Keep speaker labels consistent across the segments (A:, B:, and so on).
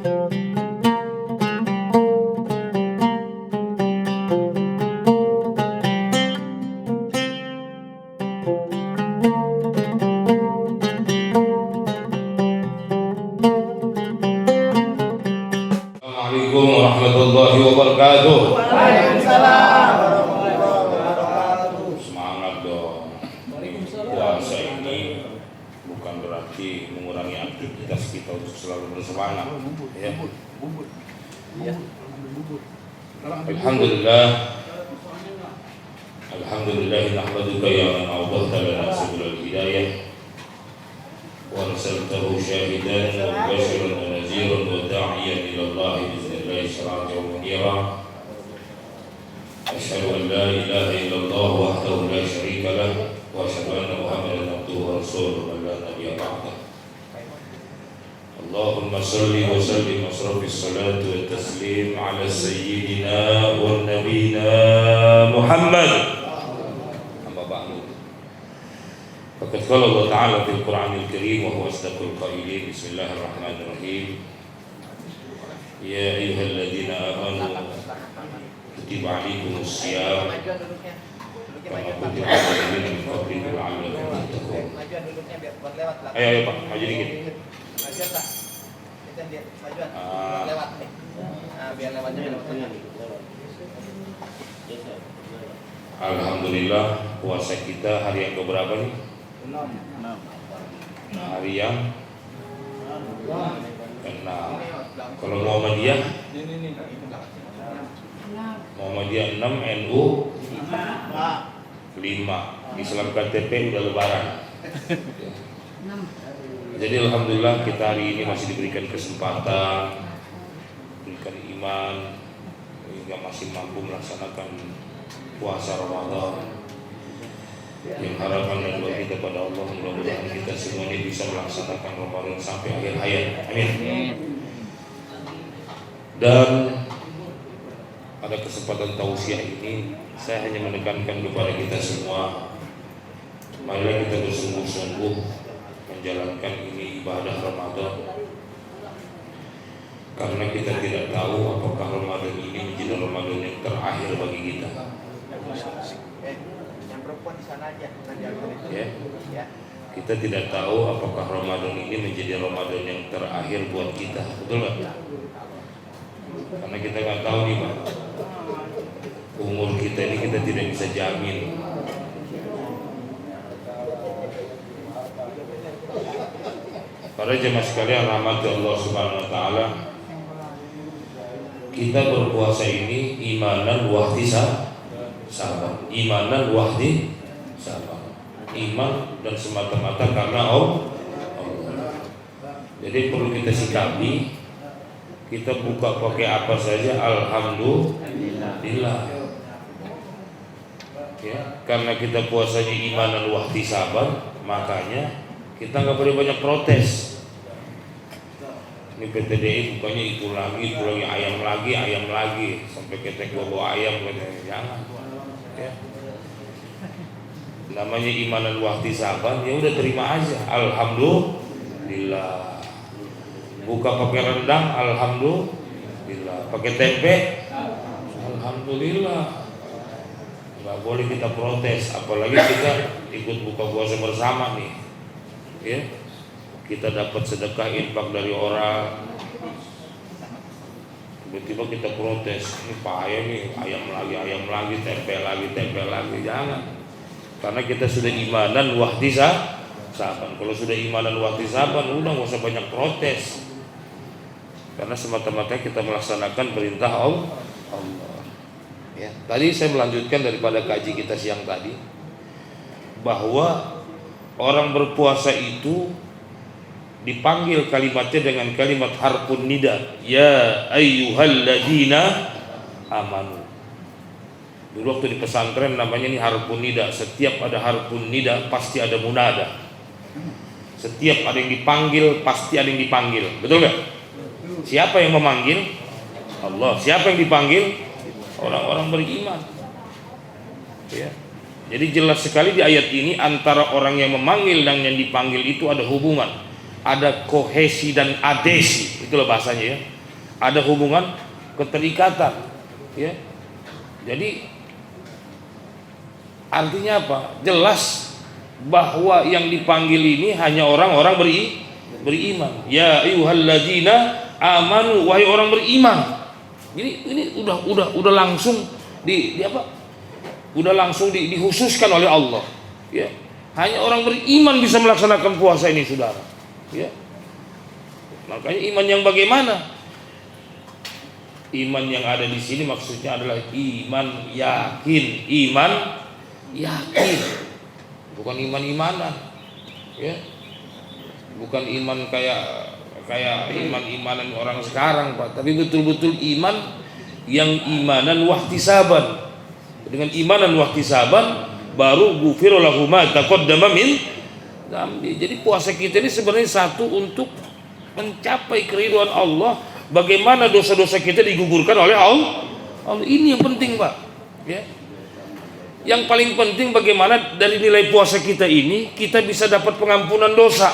A: Assalamualaikum warahmatullahi wabarakatuh.
B: Waalaikumsalam.
A: Semangat dong. Puasa ini bukan berarti mengurangi aktivitas kita untuk selalu bersemangat. Ya. Alhamdulillah. Alhamdulillah nahmaduka ya man awdahta lana subulal hidayah wa arsaltahu syahidan wa mubashiran wa naziran wa da'iyan ila Allah bi'iznillah sirajan munira. Asyhadu an la ilaha illallah wahdahu la syarika lah wa asyhadu anna Muhammadan abduhu wa rasuluhu la nabiyya ba'dah. Allahumma salli wa sallim asrafis salatu wa taslim ala sayyidina wa nabiyina Muhammad. Faqad qala Allah Ta'ala fil Qur'anil Karim wa huwa asdaqul qailin. Bismillahirrahmanirrahim. Ya ayyuhalladzina amanu kutiba 'alaikumus shiyam kama kutiba 'alal ladzina min qablikum la'allakum tattaqun. Ayo Pak, maju dikit.
B: Majuan Pak. Kita lihat majuan. Lewat nih. Nah, biar lewatnya lewat tengah.
A: Alhamdulillah puasa kita hari yang keberapa nih?
B: 6.
A: Hari yang ke-6. Kalau Muhammadiyah? Muhammadiyah 6, NU 5. Islam KTP udah lebaran. Jadi alhamdulillah kita hari ini masih diberikan kesempatan, diberikan iman, hingga masih mampu melaksanakan puasa Ramadan. Yang harapan dan doa kita pada Allah, mudah-mudahan kita semuanya bisa melaksanakan Ramadan sampai akhir hayat. Amin. Dan pada kesempatan tausiah ini saya hanya menekankan kepada kita semua, marilah kita bersungguh-sungguh menjalankan ini ibadah Ramadan, karena kita tidak tahu apakah Ramadan ini menjadi Ramadan yang terakhir bagi kita.
B: Yang perempuan di sana aja.
A: Ya. Kita tidak tahu apakah Ramadan ini menjadi Ramadan yang terakhir buat kita, betul nggak? Karena kita nggak tahu nih Pak, umur kita ini kita tidak bisa jamin. Para jemaah sekalian rahmat Allah Subhanahu wa taala, kita berpuasa ini imanan wahtisaban. Imanan wahtisaban. Iman dan semata-mata karena Allah. Jadi perlu kita sikapi, kita buka pakai apa saja alhamdulillah. Ya, karena kita puasanya imanan wahtisaban, makanya kita nggak boleh banyak protes. Ini PTDI bukannya itu lagi, ayam lagi, sampai ketek bawa ayam, katanya jangan. Ya. Namanya imanan wahtisaban, ya udah terima aja, alhamdulillah. Buka pakai rendang, alhamdulillah. Pakai tempe, alhamdulillah. Nggak boleh kita protes, apalagi kita ikut buka puasa bersama nih. Ya, kita dapat sedekah infak dari orang, tiba-tiba kita protes, ini payah nih, ayam lagi, tempe lagi, jangan. Karena kita sudah imanan wahtisaban. Kalau sudah imanan wahtisaban, udah nggak usah banyak protes, karena semata-mata kita melaksanakan perintah Allah. Ya, tadi saya melanjutkan daripada kaji kita siang tadi, bahwa orang berpuasa itu dipanggil kalimatnya dengan kalimat harfun nida, ya ayyuhalladzina amanu. Dulu waktu di pesantren namanya ini harfun nida. Setiap ada harfun nida pasti ada munada. Setiap ada yang dipanggil pasti ada yang dipanggil. Betul nggak? Siapa yang memanggil? Allah. Siapa yang dipanggil? Orang-orang beriman. Ya. Jadi jelas sekali di ayat ini antara orang yang memanggil dan yang dipanggil itu ada hubungan, ada kohesi dan adesi, itulah bahasanya ya. ada hubungan keterikatan, ya. Jadi artinya apa? Jelas bahwa yang dipanggil ini hanya orang-orang beriman. Ya ayyuhalladzina amanu, wahai orang beriman. Jadi ini udah langsung di apa? Udah langsung dihususkan oleh Allah. Ya. Hanya orang beriman bisa melaksanakan puasa ini, saudara. Ya. Makanya iman yang bagaimana? Iman yang ada di sini maksudnya adalah iman yakin, bukan iman-imanan, ya, bukan iman kayak iman-imanan orang sekarang, Pak, tapi betul-betul iman yang imanan wahtisaban. Dengan imanan wahtisaban baru ghufira lahu ma taqaddama min dzambi. Jadi puasa kita ini sebenarnya satu untuk mencapai keridhaan Allah. Bagaimana dosa-dosa kita digugurkan oleh Allah. Ini yang penting, Pak. Ya. Yang paling penting bagaimana dari nilai puasa kita ini kita bisa dapat pengampunan dosa.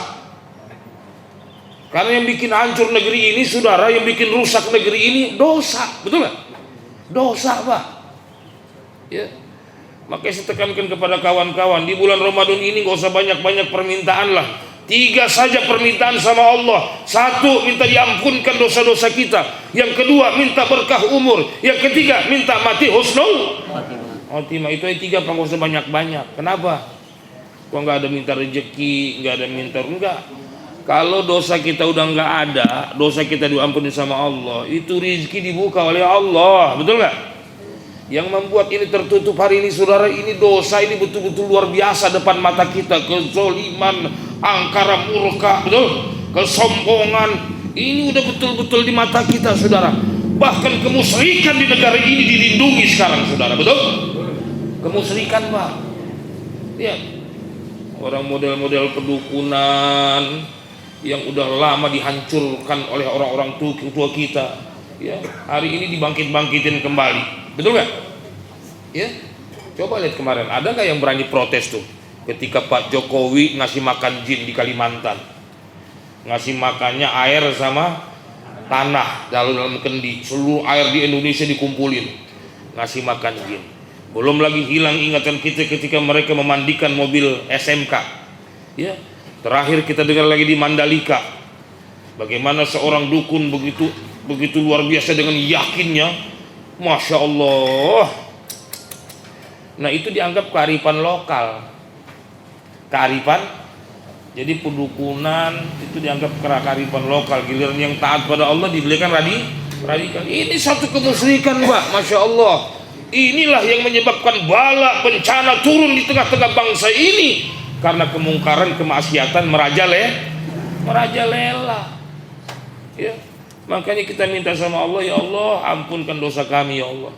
A: Karena yang bikin hancur negeri ini, saudara, yang bikin rusak negeri ini dosa, betul nggak? Dosa, Pak. Ya. Makanya saya tekankan kepada kawan-kawan, di bulan Ramadan ini nggak usah banyak-banyak permintaan lah. 3 saja permintaan sama Allah. 1, minta diampunkan dosa-dosa kita. Yang kedua, minta berkah umur. Yang ketiga, minta mati husnul khotimah. Itu yang 3, nggak usah banyak-banyak. Kenapa? Kok nggak ada minta rezeki, nggak ada minta, enggak. Kalau dosa kita udah nggak ada, dosa kita diampuni sama Allah, itu rezeki dibuka oleh Allah, betul nggak? Yang membuat ini tertutup hari ini, saudara, ini dosa ini betul-betul luar biasa depan mata kita. Kezoliman, angkara murka, betul, kesombongan, ini udah betul-betul di mata kita, saudara. Bahkan kemusyrikan di negara ini dilindungi sekarang, saudara, betul? Kemusyrikan, Pak. Ya, orang model-model pedukunan yang udah lama dihancurkan oleh orang-orang tua kita, ya, hari ini dibangkit-bangkitin kembali. Betul nggak? Ya, coba lihat kemarin, ada nggak yang berani protes tuh ketika Pak Jokowi ngasih makan jin di Kalimantan, ngasih makannya air sama tanah dalam kendi, seluruh air di Indonesia dikumpulin, ngasih makan jin. Belum lagi hilang ingatan kita ketika mereka memandikan mobil SMK. Ya, terakhir kita dengar lagi di Mandalika, bagaimana seorang dukun begitu luar biasa dengan yakinnya. Masya Allah. Nah, itu dianggap kearifan lokal. Kearifan, jadi pedukunan itu dianggap kearifan lokal. Giliran yang taat pada Allah dibelikan radikal. Ini satu kemusyrikan, Pak. Masya Allah. Inilah yang menyebabkan bala bencana turun di tengah-tengah bangsa ini karena kemungkaran, kemaksiatan merajalela. Ya. Makanya kita minta sama Allah, ya Allah, ampunkan dosa kami, ya Allah.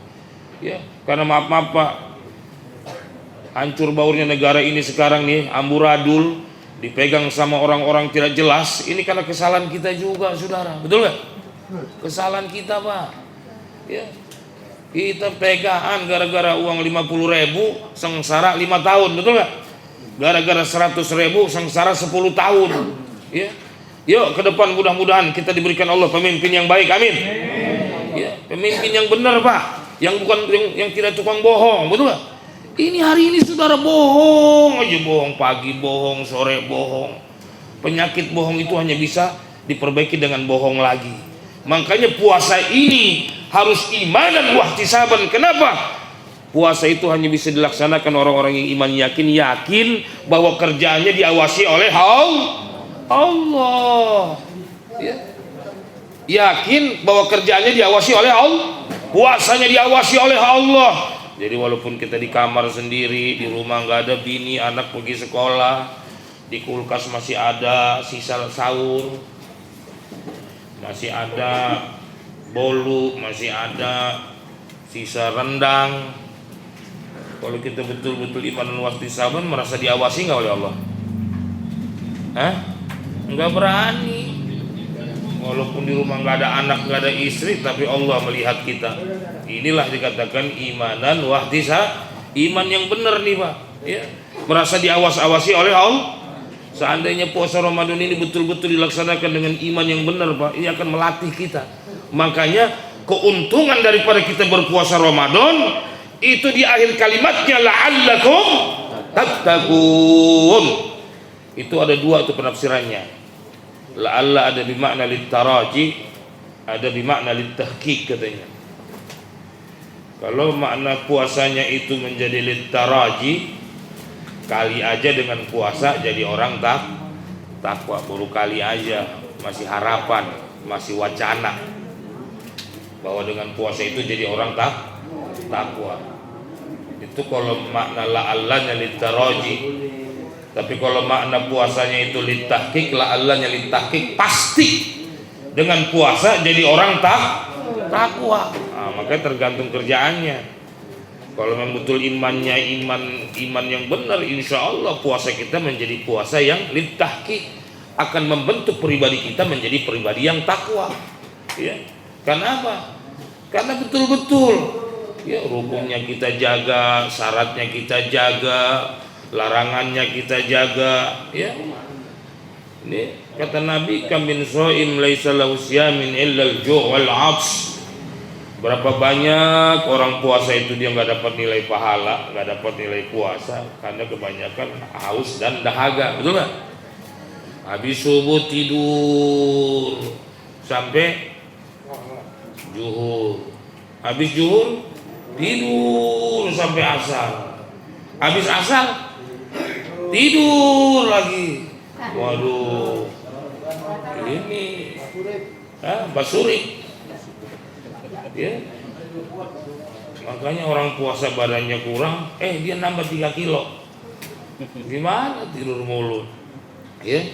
A: Ya, karena maaf Pak, hancur baurnya negara ini sekarang nih, amburadul, dipegang sama orang-orang tidak jelas. Ini karena kesalahan kita juga, saudara. Betul nggak? Kesalahan kita, Pak. Ya, kita pegangan gara-gara uang 50.000, sengsara 5 tahun, betul nggak? Gara-gara 100.000, sengsara 10 tahun. Ya. Yuk ke depan, mudah-mudahan kita diberikan Allah pemimpin yang baik, amin. Ya, pemimpin yang benar, Pak, yang bukan yang tidak tukang bohong, betul nggak? Ini hari ini, saudara, bohong aja, bohong pagi, bohong sore, bohong. Penyakit bohong itu hanya bisa diperbaiki dengan bohong lagi. Makanya puasa ini harus iman dan wahtisaban. Kenapa? Puasa itu hanya bisa dilaksanakan orang-orang yang iman yakin bahwa kerjaannya diawasi oleh Allah, ya. Yakin bahwa kerjaannya diawasi oleh Allah, puasanya diawasi oleh Allah. Jadi walaupun kita di kamar sendiri, di rumah nggak ada bini, anak pergi sekolah, di kulkas masih ada sisa sahur, masih ada bolu, masih ada sisa rendang. Kalau kita betul-betul iman dan wahtisaban, merasa diawasi nggak oleh Allah? Hah? Enggak berani. Walaupun di rumah nggak ada anak, nggak ada istri, tapi Allah melihat kita. Inilah dikatakan imanan wahtisa, iman yang benar nih, Pak. Ya, merasa diawas-awasi oleh Allah. Seandainya puasa Ramadan ini betul-betul dilaksanakan dengan iman yang benar, Pak, ini akan melatih kita Makanya keuntungan daripada kita berpuasa Ramadan itu di akhir kalimatnya la'allakum tattaqun. Itu ada dua itu penafsirannya. La'alla ada bermakna litaraji, ada bermakna litahqiq katanya. Kalau makna puasanya itu menjadi litaraji, kali aja dengan puasa jadi orang takwa, baru kali aja, masih harapan, masih wacana bahwa dengan puasa itu jadi orang takwa. Itu kalau makna la'allanya litaraji. Tapi kalau makna puasanya itu litahqiq, la'allanya litahqiq, pasti dengan puasa jadi orang takwa. Nah, makanya tergantung kerjaannya. Kalau memang betul imannya iman yang benar, insya Allah puasa kita menjadi puasa yang litahqiq, akan membentuk pribadi kita menjadi pribadi yang takwa. Ya. Karena apa? Karena betul-betul ya rukunnya kita jaga, syaratnya kita jaga, larangannya kita jaga. Ya. Ini kata Nabi, kam min shaim laisa lahu siyamin illa al-ju' wal 'atsy. Berapa banyak orang puasa itu dia nggak dapat nilai pahala, nggak dapat nilai puasa karena kebanyakan haus dan dahaga, betul nggak? Habis subuh tidur sampai zuhur, habis zuhur tidur sampai asar, habis asar tidur lagi. Waduh, ini basurik. Ya. Makanya orang puasa badannya kurang, dia nambah 3 kilo. Gimana tidur mulu? Ya.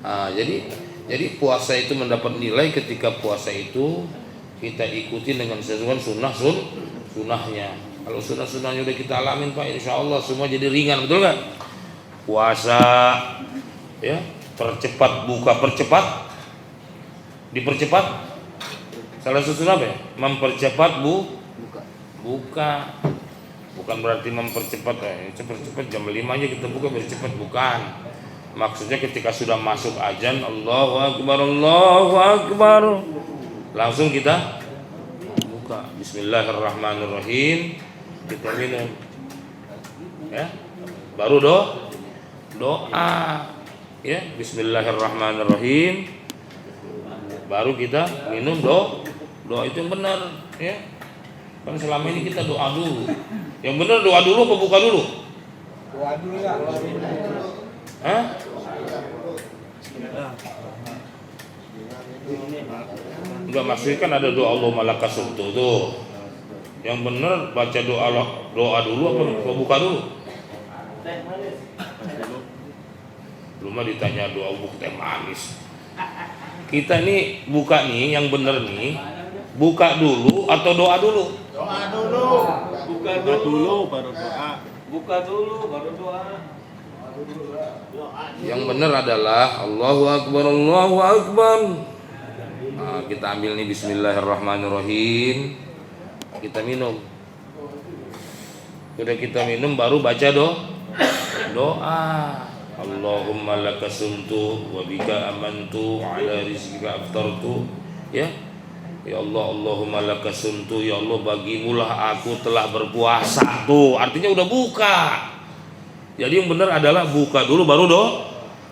A: Nah, jadi puasa itu mendapat nilai ketika puasa itu kita ikuti dengan sesuai sunnahnya. Kalau sunnahnya udah kita alamin Pak, insya Allah semua jadi ringan, betul nggak? Puasa, ya, percepat buka, dipercepat. Salah satu apa ya? Mempercepat buka. Bukan berarti mempercepat cepat jam 5 aja kita buka biar cepat, bukan. Maksudnya ketika sudah masuk azan, Allahu Akbar, langsung kita buka. Bismillahirrahmanirrahim. Kita minum. Ya. Baru doa. Ya, Bismillahirrahmanirrahim. Baru kita minum doa itu yang benar, ya. Kan selama ini kita doa dulu. Yang benar doa dulu apa buka dulu?
B: Doa dulu ya.
A: Hah? Enggak, maksudnya kan ada doa Allahumma lakasumtu tuh. Yang benar baca doa dulu apa buka dulu? Belum ditanya doa buka teh manis. Kita nih buka nih yang bener nih, buka dulu atau doa dulu?
B: Doa dulu.
C: Buka dulu baru doa.
B: Buka dulu baru doa.
A: Yang bener adalah Allahu Akbar, Allahu Akbar. Nah, kita ambil nih Bismillahirrahmanirrahim. Kita minum. Udah kita minum baru baca doa. Allahumma lakasumtu wa bika amantu ala rizqika aftartu. Ya. Ya Allah, Allahumma lakasumtu, ya Allah bagimulah aku telah berpuasa. Tuh, artinya udah buka. Jadi yang benar adalah buka dulu baru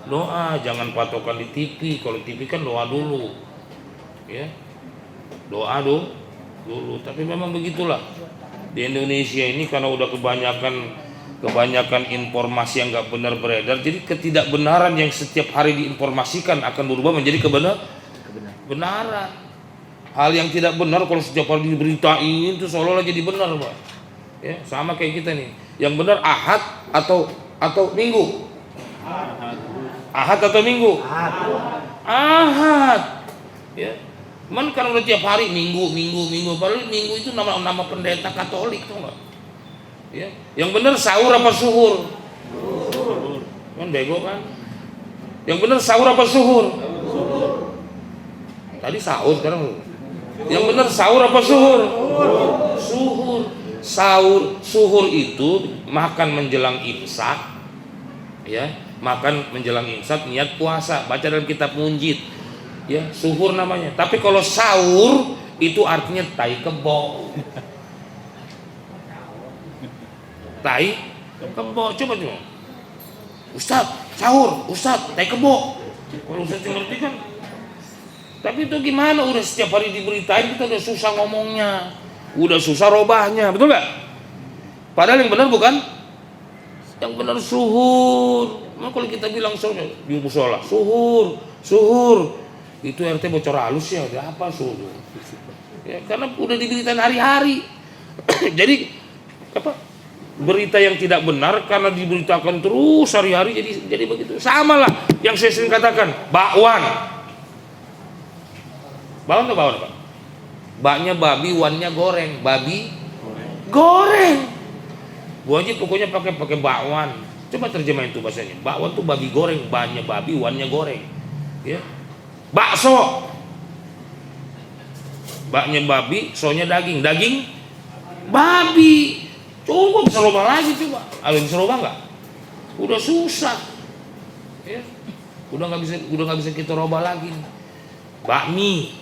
A: doa. Jangan patokan di TV. Kalau TV kan doa dulu. Ya. Doa dulu. Tapi memang begitulah. Di Indonesia ini karena udah kebanyakan informasi yang nggak benar beredar, jadi ketidakbenaran yang setiap hari diinformasikan akan berubah menjadi kebenaran. Hal yang tidak benar kalau setiap hari diberitain itu seolah-olah jadi benar, Pak. Ya, sama kayak kita nih. Yang benar Ahad atau Minggu? Ahad atau Minggu? Ahad. Ya. Cuman kan udah tiap hari Minggu. Padahal Minggu itu nama pendeta Katolik, tuh nggak? Ya. Yang benar sahur apa suhur? Kan bego kan? Yang benar sahur apa suhur? Tadi sahur, sekarang yang benar sahur apa suhur? Suhur itu makan menjelang imsak, ya, makan menjelang imsak niat puasa. Baca dalam kitab Munjid, Ya, suhur namanya. Tapi kalau sahur itu artinya tai kebo. Tai kebo, coba. Ustaz, sahur, Ustaz, tai kebo. Kalau Ustaz ngerti kan. Tapi itu gimana? Udah setiap hari diberitain, kita udah susah ngomongnya, udah susah robahnya, betul nggak? Padahal yang benar bukan? Yang benar suhur. Nah, kalau kita bilang di musola, suhur, itu RT bocor halus ya, ada apa suhur? Ya, karena udah diberitain hari-hari. Jadi apa? Berita yang tidak benar karena diberitakan terus hari-hari, jadi begitu. Sama lah yang saya sering katakan, bakwan. Bakwan tuh bakwan apa? Baknya babi, wannya goreng. Babi goreng. Gua aja pokoknya pakai bakwan. Coba terjemahin tuh bahasanya. Bakwan tuh babi goreng, baknya babi, wannya goreng. Ya. Bakso. Baknya babi, sonya daging. Daging babi. Coba bisa robah lagi coba. Ada bisa robah nggak? Udah susah. Ya. Udah nggak bisa kita robah lagi. Bakmi,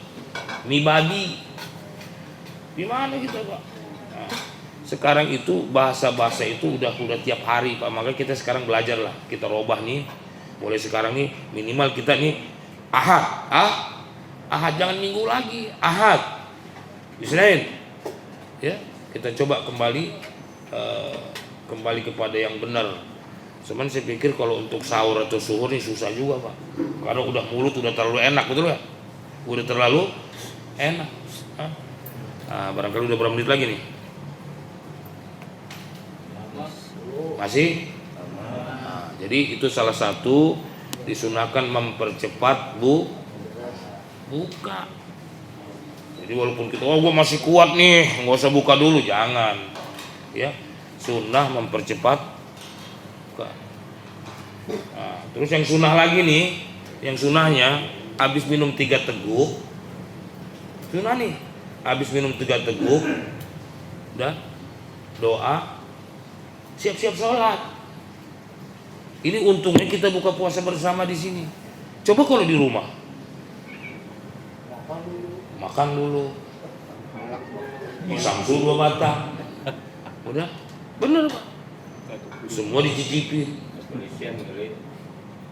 A: mie babi. Gimana kita, Pak? Nah, sekarang itu bahasa-bahasa itu udah tiap hari, Pak. Makanya kita sekarang belajar lah, kita robah nih. Mulai sekarang nih minimal kita nih Ahad, Ahad jangan minggu lagi, Ahad. Isnin. Ya, kita coba kembali kepada yang benar. Cuman saya pikir kalau untuk sahur atau suhur ini susah juga, Pak. Karena udah mulut udah terlalu enak, betul nggak? Udah terlalu enak. Nah, barangkali udah berapa menit lagi nih? Masih? Nah, jadi itu salah satu disunahkan mempercepat buka. Jadi walaupun kita gua masih kuat nih, nggak usah buka dulu, jangan. Ya, sunnah mempercepat buka. Nah, terus yang sunnah lagi nih, yang sunnahnya habis minum 3 teguk, sunnah nih, habis minum 3 teguk, udah doa, siap-siap sholat. Ini untungnya kita buka puasa bersama di sini. Coba kalau di rumah, makan dulu, samsu 2 batang, udah, bener Pak, semua dicicipin.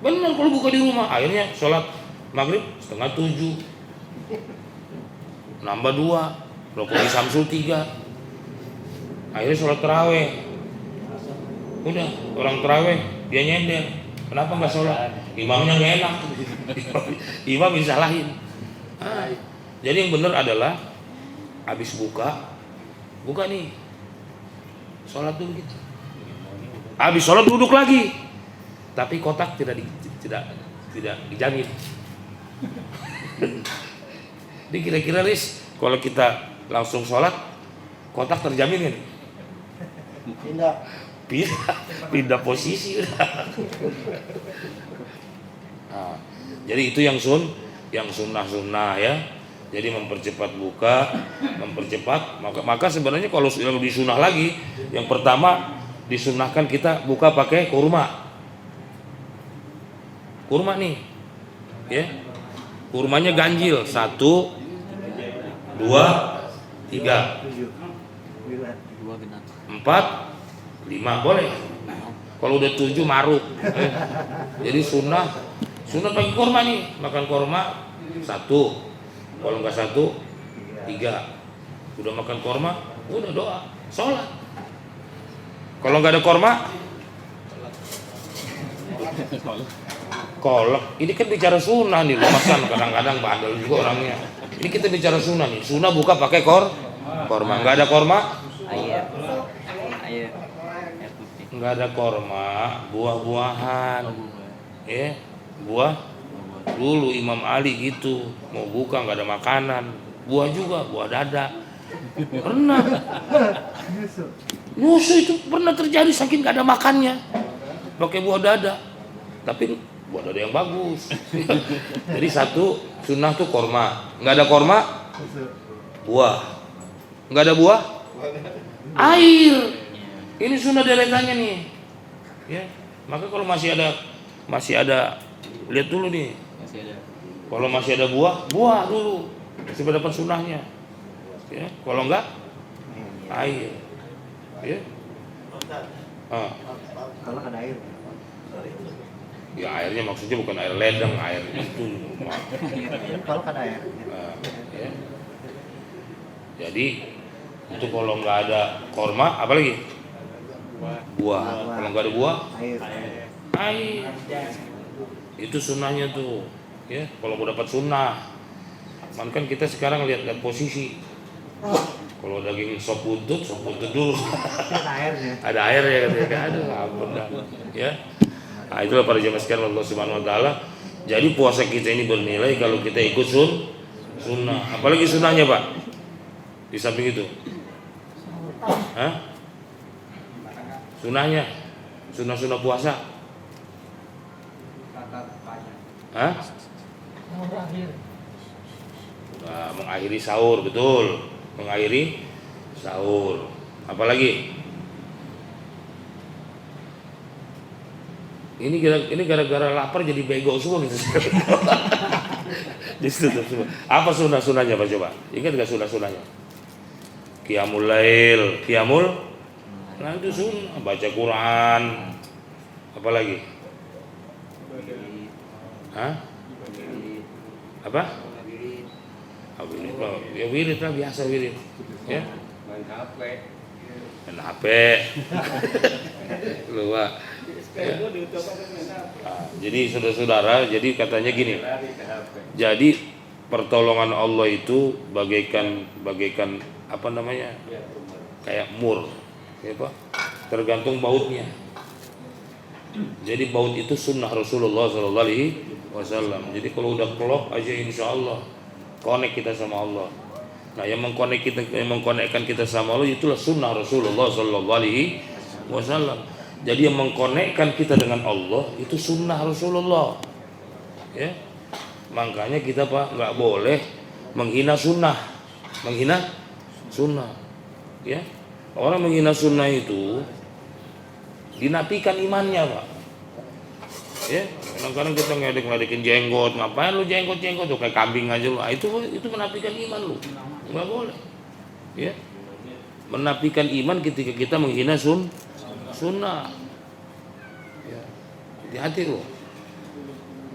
A: Bener kalau buka di rumah, akhirnya sholat maghrib 6:30, nambah 2, rokok di samsu 3, akhirnya sholat taraweh. Udah, orang taraweh dia nyender, kenapa nggak sholat? Imamnya nggak enak, imam disalahin. Jadi yang benar adalah habis buka nih, sholat dulu gitu. Habis sholat duduk lagi, tapi kotak tidak dijamin. Jadi kira-kira Riz, kalau kita langsung sholat, kotak terjamin kan? Pindah posisi udah. Nah, jadi itu yang sunnah ya. Jadi mempercepat buka, maka sebenarnya kalau yang lebih sunnah lagi, yang pertama disunnahkan kita buka pakai kurma nih, ya. Kurmanya ganjil 1, 2, 3, 4, 5 boleh. Kalau udah 7 maruk. Jadi sunnah pakai kurma nih, makan kurma 1. Kalau nggak 1, 3. Udah makan kurma, udah doa, sholat. Kalau nggak ada kurma, kolak. Ini kan bicara sunnah nih, Mas kan kadang-kadang bandel juga orangnya. Ini kita bicara sunnah nih. Sunnah buka pakai korma. Nggak ada korma?
D: Air.
A: Nggak ada korma, buah-buahan. Ya, buah. Dulu Imam Ali gitu, mau buka nggak ada makanan, buah juga, buah dada. Pernah. Nyusu itu pernah terjadi saking nggak ada makannya, pakai buah dada. Tapi buah dada yang bagus. Jadi 1 sunnah tuh korma, nggak ada korma, buah. Nggak ada buah, air. Ini sunnah deretannya nih. Ya, maka kalau masih ada, lihat dulu nih. Kalau masih ada buah dulu supaya dapat sunnahnya. Ya, kalau enggak air. Ya.
D: Kalau ada air.
A: Ya airnya maksudnya bukan air ledeng, air itu.
D: Kalau ada air.
A: Ya. Jadi itu kalau nggak ada korma, apa lagi? Buah. Kalau nggak ada buah, air. Itu sunnahnya tuh. Ya, kalau mau dapat sunnah. Kan kita sekarang lihat posisi. Kalau daging sop buntut dulu.
D: Ada airnya.
A: Ada airnya katanya. Aduh, ampun dah. Ya. Nah, itulah para jemaah sekalian Allah Subhanahu wa taala. Jadi puasa kita ini bernilai kalau kita ikut sunnah. Apalagi sunnahnya, Pak? Di samping itu. Hah? Sunnahnya. Sunnah puasa. Hah? Nah, mengakhiri sahur, betul. Mengakhiri sahur. Apalagi? Ini gara-gara lapar jadi bego semua gitu. Apa sunnahnya Pak coba? Ingat nggak sunnahnya? Qiyamul lail, nah itu sunnah. Baca Quran. Apalagi? Hah? Apa? Ya wirid lah, biasa wirid. Ya. Main HP. Lupa. Ya. Jadi saudara-saudara, jadi katanya gini. Jadi pertolongan Allah itu bagaikan apa namanya? Kayak mur. Ya, Pak? Tergantung bautnya. Jadi baut itu sunnah Rasulullah SAW. Jadi kalau udah klop aja insya Allah connect kita sama Allah. Nah yang mengkonekkan kita sama Allah itulah sunnah Rasulullah SAW. Jadi yang mengkonekkan kita dengan Allah itu sunnah Rasulullah. Ya, makanya kita Pak nggak boleh menghina sunnah. Ya, orang menghina sunnah itu dinafikan imannya Pak. Ya, kadang-kadang kita ngedek-ngedekin jenggot, ngapain lu jenggot tuh kayak kambing aja lu. Itu menafikan iman lu. Enggak boleh. Ya. Menafikan iman ketika kita menghina sunnah. Ya. Hati-hati lu.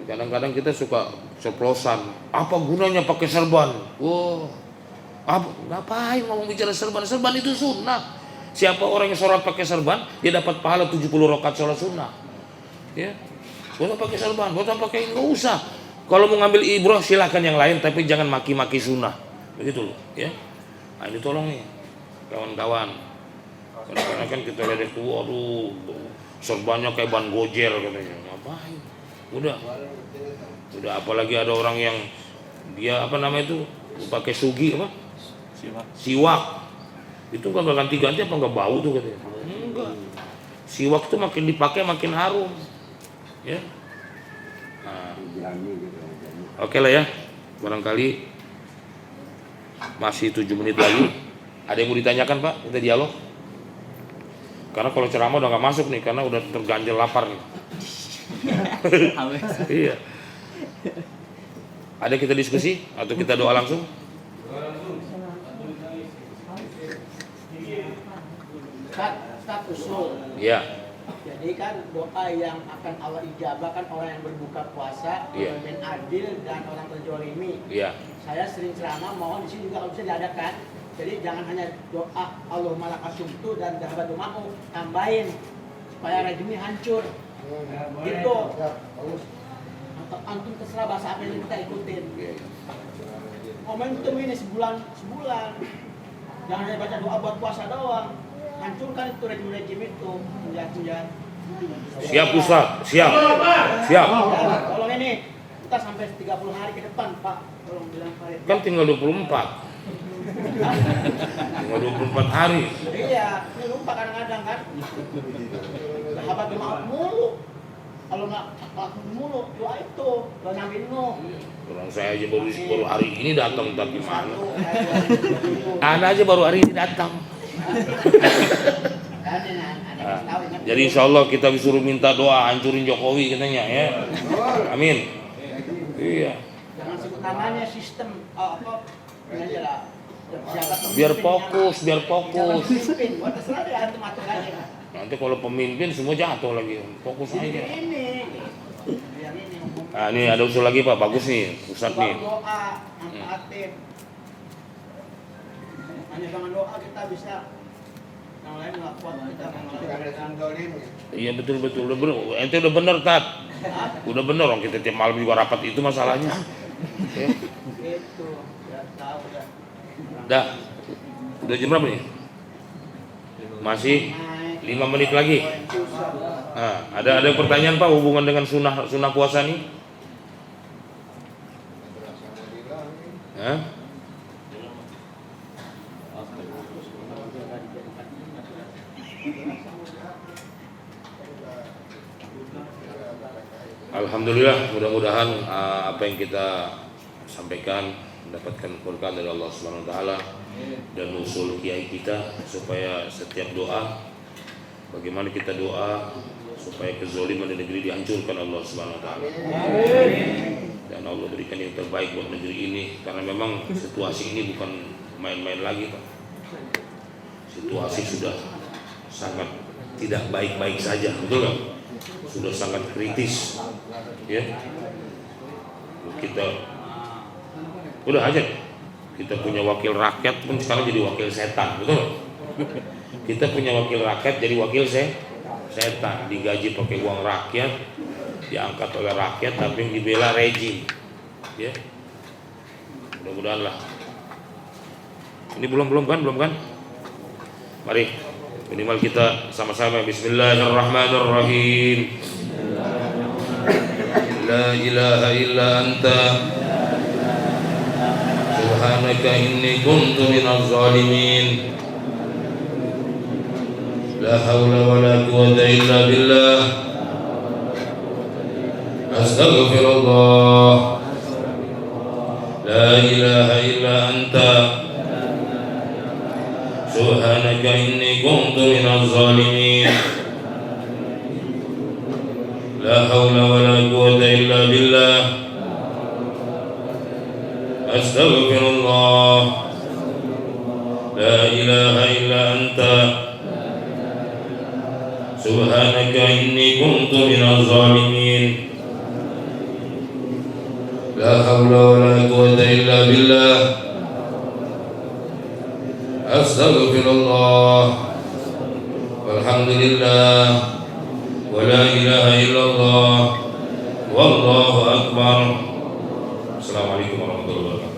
A: Kadang-kadang kita suka ceplosan. Apa gunanya pakai serban? Ngapain ngomong bicara serban? Serban itu sunnah. Siapa orang yang sholat pakai serban, dia dapat pahala 70 rakaat sholat sunnah. Ya. Gak usah pakai serban, gak usah pakai, gak usah. Kalau mau ngambil ibrah silakan yang lain, tapi jangan maki-maki sunnah. Begitu loh, ya. Nah ini tolong nih, kawan-kawan. Kadang-kadang kan kita lihat itu, aduh, serbannya kayak ban gojel katanya. Ngapain? Udah, apalagi ada orang yang dia apa namanya itu pakai sugi apa? Siwak. Itu kan gak ganti-ganti apa nggak bau tuh katanya? Enggak. Siwak tuh makin dipakai makin harum. Ya. Nah. Oke lah ya. Barangkali masih 7 menit lagi. Ada yang mau ditanyakan Pak? Kita dialog. Karena kalau ceramah udah nggak masuk nih, karena udah terganjal lapar nih. Iya. Ada kita diskusi atau kita doa langsung?
E: Ustaz usul.
A: Iya.
E: Jadi kan doa yang akan Allah ijabah kan orang yang berbuka puasa, pemimpin adil dan orang terzalimi.
A: Iya.
E: Saya sering ceramah mohon di sini juga kalau bisa diadakan. Jadi jangan hanya doa Allahumma lakasumtu dan dahabatu ma'u, tambahin supaya rejimnya hancur. Gitu. Antum terserah bahasa apa yang kita ikutin. Momentum ini sebulan. Jangan hanya baca doa buat puasa doang. Hancurkan itu rejim itu. Lihat.
A: Siap Ustaz, siap.
E: Tolong ini kita sampai 30 hari ke depan Pak. Tolong bilang Farid.
A: Kan tinggal 24. Tinggal 24 hari.
E: Iya, ini lupa kadang-kadang kan. Sahabat maaf mulu. Kalau nggak lakukan mulu, doa itu, doa Nabi Nuh.
A: Orang saya aja baru hari ini datang, tak gimana? Anak aja baru hari ini datang. Jadi insya Allah kita disuruh minta doa hancurin Jokowi katanya ya. Amin. Iya.
E: Jangan namanya sistem apa ini lah
A: Biar fokus, biar fokus.
E: pemimpin buat terserah dia antum atur aja.
A: Nanti kalau pemimpin semua jatuh lagi. Fokus aja.
E: Ini biar ini
A: Nah, ini ada usul lagi Pak, bagus nih, Ustadz nih.
E: doa manfaatin. Hanya dengan doa kita bisa yang lain nggak kuat kita
B: ya.
A: Iya betul, udah bener. Ente udah bener Tat. Udah bener orang kita tiap malam juga rapat itu masalahnya. Ya.
E: Gitu, ya tahu dah.
A: Dah. Udah jam berapa nih? Masih 5 menit lagi. Nah, ada pertanyaan Pak hubungan dengan sunnah puasa nih? Hah? Alhamdulillah, mudah-mudahan apa yang kita sampaikan mendapatkan berkah dari Allah Subhanahu wa taala dan usul kiai kita supaya setiap doa bagaimana kita doa supaya kezaliman di negeri dihancurkan Allah Subhanahu wa taala. Dan Allah berikan yang terbaik buat negeri ini karena memang situasi ini bukan main-main lagi, Pak. Situasi sudah sangat tidak baik-baik saja, betul nggak? Sudah sangat kritis, ya. Kita udah aja, kita punya wakil rakyat pun sekarang jadi wakil setan, betul nggak? Kita punya wakil rakyat jadi wakil setan, digaji pakai uang rakyat, diangkat oleh rakyat, tapi yang dibela rejim, ya. Mudah-mudahan lah. Ini belum kan? Mari minimal kita sama-sama Bismillahirrahmanirrahim. La ilaha illa anta subhanaka inni kuntu minaz zalimin. La haula wala quwwata illa billah. Astaghfirullah. La ilaha illa anta subhanaka inni kuntu minaz zalimin. La haula wala quwwata illa billah. Astaghfirullah. La ilaha illa anta subhanaka inni kuntu minaz zalimin. La haula wala quwwata illa billah. Astaghfirullah. Walhamdulillah. Wa la ilaha illallah. Wallahu akbar. Assalamualaikum warahmatullahi wabarakatuh.